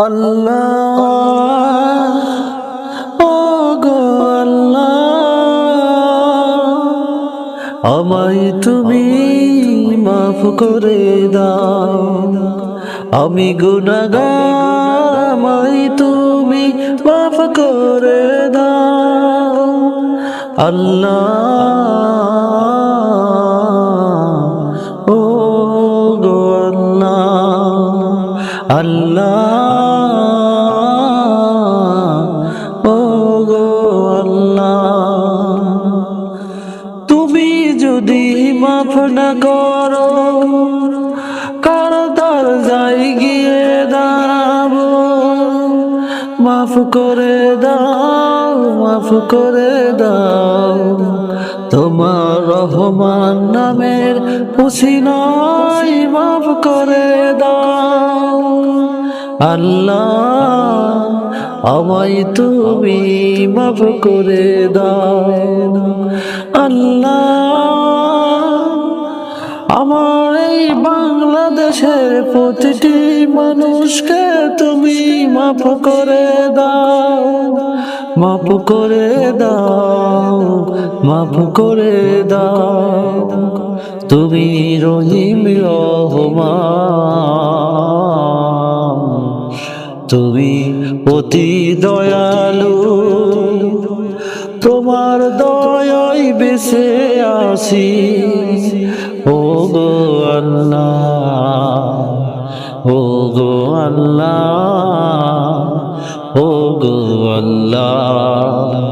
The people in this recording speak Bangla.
আল্লাহ ও গো আল্লাহ, আমায় তুমি মাফ করে দাও। আমি গুনাহগার, আমায় তুমি মাফ করে দাও। আল্লাহ ও গো আল্লাহ, আল্লাহ ও গো আল্লাহ, তুমি যদি মাফ না করো কার দরজায় গিয়ে দাঁড়াবো। মাফ করে দাও, মাফ করে দাও, তোমার রহমান নামের উসিলায় মাফ করে দাও। আল্লাহ আমায় তুমি মাফ করে দাও। আল্লাহ আমার এই বাংলাদেশের প্রতিটি মানুষকে তুমি মাফ করে দাও, মাফ করে দাও, মাফ করে দাও। তুমি রহিম রহমান, তুমি অতি দয়ালু, তোমার দয়ায় বেঁচে আছি। ও গো আল্লাহ, ও গো আল্লাহ, ও গো আল্লাহ।